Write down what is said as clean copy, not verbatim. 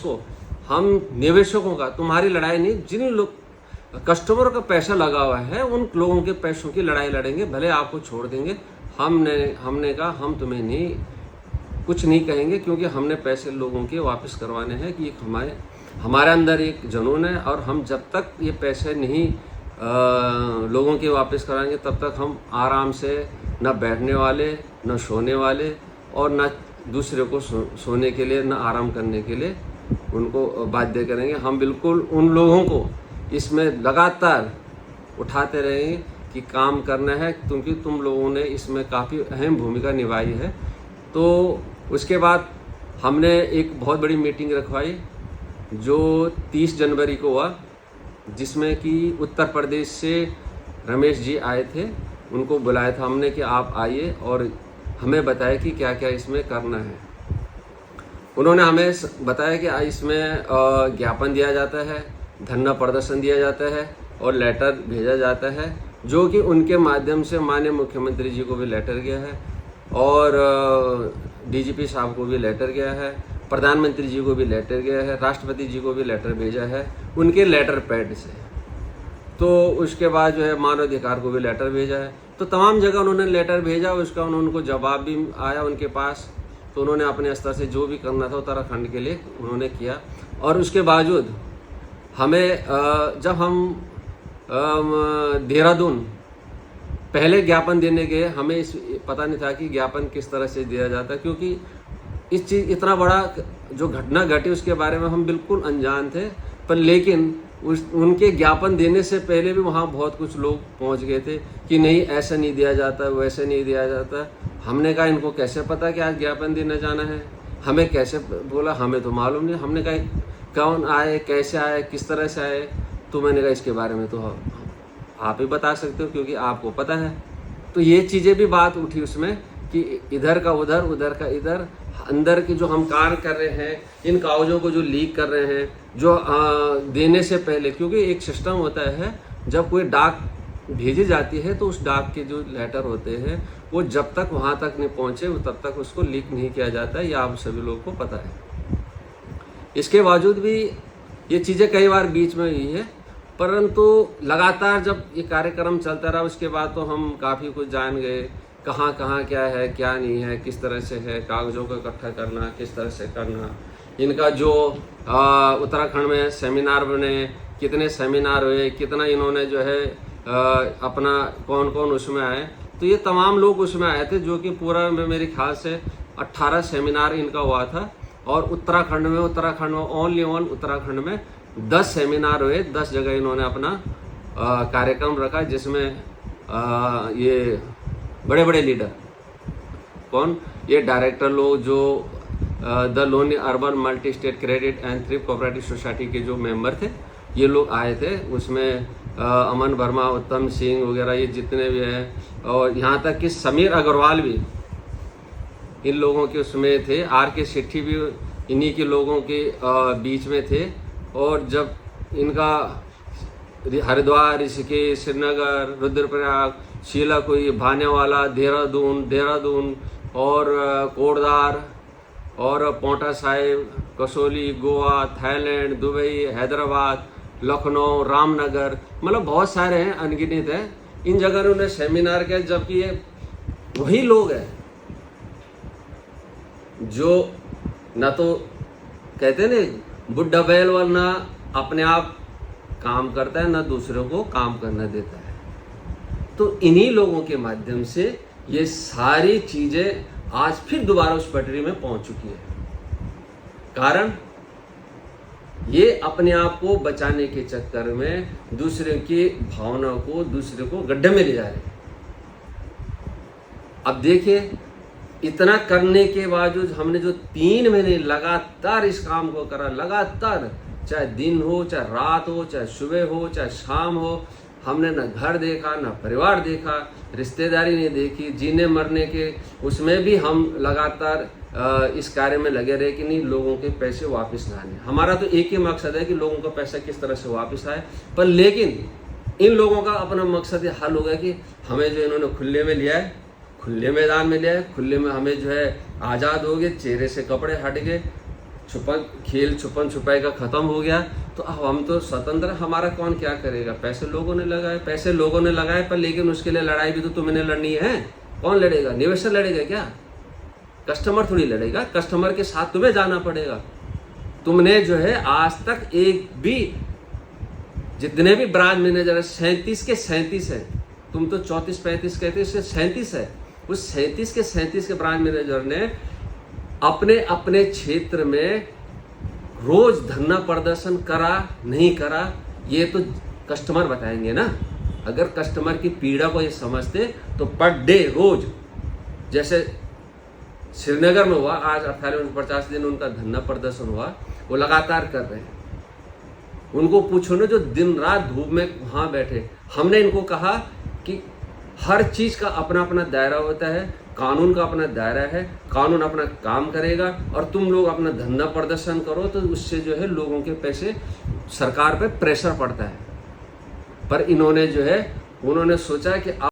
को हम निवेशकों का, तुम्हारी लड़ाई नहीं, जिन लोग कस्टमर का पैसा लगा हुआ है उन लोगों के पैसों की लड़ाई लड़ेंगे। भले आपको छोड़ देंगे, हमने कहा हम तुम्हें नहीं कुछ नहीं कहेंगे, क्योंकि हमने पैसे लोगों के वापस करवाने हैं कि हमारे अंदर एक जुनून है, और हम जब तक ये पैसे नहीं लोगों के वापस कराएंगे तब तक हम आराम से न बैठने वाले, न सोने वाले, और न दूसरे को सोने के लिए, न आराम करने के लिए उनको बाध्य करेंगे। हम बिल्कुल उन लोगों को इसमें लगातार उठाते रहेंगे कि काम करना है, क्योंकि तुम लोगों ने इसमें काफ़ी अहम भूमिका निभाई है। तो उसके बाद हमने एक बहुत बड़ी मीटिंग रखवाई जो 30 जनवरी को हुआ, जिसमें कि उत्तर प्रदेश से रमेश जी आए थे। उनको बुलाया था हमने कि आप आइए और हमें बताया कि क्या क्या इसमें करना है। उन्होंने हमें बताया कि इसमें ज्ञापन दिया जाता है, धरना प्रदर्शन दिया जाता है और लेटर भेजा जाता है, जो कि उनके माध्यम से माननीय मुख्यमंत्री जी को भी लेटर गया है और डीजीपी साहब को भी लेटर गया है, प्रधानमंत्री जी को भी लेटर गया है, राष्ट्रपति जी को भी लेटर भेजा है उनके लेटर पैड से। तो उसके बाद जो है मानवाधिकार को भी लेटर भेजा है। तो तमाम जगह उन्होंने लेटर भेजा, उसका उनको जवाब भी आया उनके पास। तो उन्होंने अपने स्तर से जो भी करना था उत्तराखंड के लिए उन्होंने किया। और उसके बावजूद हमें जब हम देहरादून पहले ज्ञापन देने गए, हमें इस पता नहीं था कि ज्ञापन किस तरह से दिया जाता है, क्योंकि इस चीज़ इतना बड़ा जो घटना घटी उसके बारे में हम बिल्कुल अनजान थे। पर लेकिन उनके ज्ञापन देने से पहले भी वहाँ बहुत कुछ लोग पहुँच गए थे कि नहीं ऐसा नहीं दिया जाता, वैसे नहीं दिया जाता। हमने कहा इनको कैसे पता कि आज ज्ञापन देने जाना है, हमें कैसे बोला, हमें तो मालूम नहीं। हमने कहा कौन आए, कैसे आए, किस तरह से आए। तो मैंने कहा इसके बारे में तो आप ही बता सकते हो क्योंकि आपको पता है। तो ये चीज़ें भी बात उठी उसमें कि इधर का उधर, उधर का इधर, अंदर की जो हम कार्य कर रहे हैं, इन कागजों को जो लीक कर रहे हैं, जो देने से पहले, क्योंकि एक सिस्टम होता है जब कोई डाक भेजी जाती है तो उस डाक के जो लेटर होते हैं वो जब तक वहाँ तक नहीं पहुँचे तब तक उसको लीक नहीं किया जाता है, ये आप सभी लोगों को पता है। इसके बावजूद भी ये चीज़ें कई बार बीच में हुई है, परंतु लगातार जब ये कार्यक्रम चलता रहा उसके बाद तो हम काफ़ी कुछ जान गए, कहाँ कहाँ क्या है, क्या नहीं है, किस तरह से है, कागज़ों को इकट्ठा करना, किस तरह से करना। इनका जो उत्तराखंड में सेमिनार बने, कितने सेमिनार हुए, कितना इन्होंने जो है अपना कौन कौन उसमें आए। तो ये तमाम लोग उसमें आए थे, जो कि पूरा मेरे ख्याल से 18 सेमिनार इनका हुआ था। और उत्तराखंड में ओनली उत्तराखंड में 10 सेमिनार हुए, 10 जगह इन्होंने अपना कार्यक्रम रखा, जिसमें ये बड़े बड़े लीडर कौन, ये डायरेक्टर लोग जो the Loni urban multi state credit and thrift cooperative society के जो मेंबर थे, ये लोग आए थे। उसमें अमन वर्मा, उत्तम सिंह वगैरह ये जितने भी हैं, और यहाँ तक कि समीर अग्रवाल भी इन लोगों के उसमें थे। आर के सेठी भी इन्हीं के लोगों के बीच में थे। और जब इनका हरिद्वार, ऋषिकेश, श्रीनगर, रुद्रप्रयाग, शीलाकुई, भानेवाला, देहरादून और कोटद्वार और पोंटा साहिब, कसौली, गोवा, थाईलैंड, दुबई, हैदराबाद, लखनऊ, रामनगर, मतलब बहुत सारे हैं, अनगिनत हैं। इन जगह उन्होंने सेमिनार किया, जबकि ये वही लोग हैं जो न तो कहते ना बुढ़ा बैल वाला अपने आप काम करता है, न दूसरों को काम करना देता है। तो इन्हीं लोगों के माध्यम से ये सारी चीजें आज फिर दोबारा उस पटरी में पहुंच चुकी है। कारण ये अपने आप को बचाने के चक्कर में दूसरे की भावना को, दूसरे को गड्ढे में ले जा रहे हैं। अब देखिए, इतना करने के बावजूद हमने जो 3 महीने लगातार इस काम को करा, लगातार, चाहे दिन हो, चाहे रात हो, चाहे सुबह हो, चाहे शाम हो, हमने न घर देखा, न परिवार देखा, रिश्तेदारी नहीं देखी, जीने मरने के उसमें भी हम लगातार इस कार्य में लगे रहे कि नहीं लोगों के पैसे वापस ना आने। हमारा तो एक ही मकसद है कि लोगों का पैसा किस तरह से वापस आए। पर लेकिन इन लोगों का अपना मकसद ये हल होगा कि हमें जो इन्होंने खुले में लिया है, खुले मैदान में लिया है, खुले में हमें जो है आज़ाद हो गए, चेहरे से कपड़े हट गए, खेल छुपन छुपाई का खत्म हो गया, तो अब हम तो स्वतंत्र, हमारा कौन क्या करेगा। पैसे लोगों ने लगाए पर लेकिन उसके लिए लड़ाई भी तो तुम्हें लड़नी है। कौन लड़ेगा? निवेशक लड़ेगा क्या? कस्टमर थोड़ी लड़ेगा। कस्टमर के साथ तुम्हें जाना पड़ेगा। तुमने जो है आज तक एक भी, जितने भी ब्रांच मैनेजर है 37 के 37 है, तुम तो 34-35 कहते, 37 है। उस 37 के 37 के ब्रांच मैनेजर ने अपने अपने क्षेत्र में रोज धरना प्रदर्शन करा नहीं करा, ये तो कस्टमर बताएंगे ना। अगर कस्टमर की पीड़ा को ये समझते तो पर डे रोज, जैसे श्रीनगर में हुआ आज 48-49 दिन उनका धरना प्रदर्शन हुआ, वो लगातार कर रहे हैं। उनको पूछो ना जो दिन रात धूप में वहां बैठे। हमने इनको कहा कि हर चीज का अपना अपना दायरा होता है, कानून का अपना दायरा है, कानून अपना काम करेगा और तुम लोग अपना धरना प्रदर्शन करो तो उससे जो है लोगों के पैसे सरकार पे प्रेशर पड़ता है। पर इन्होंने जो है उन्होंने सोचा कि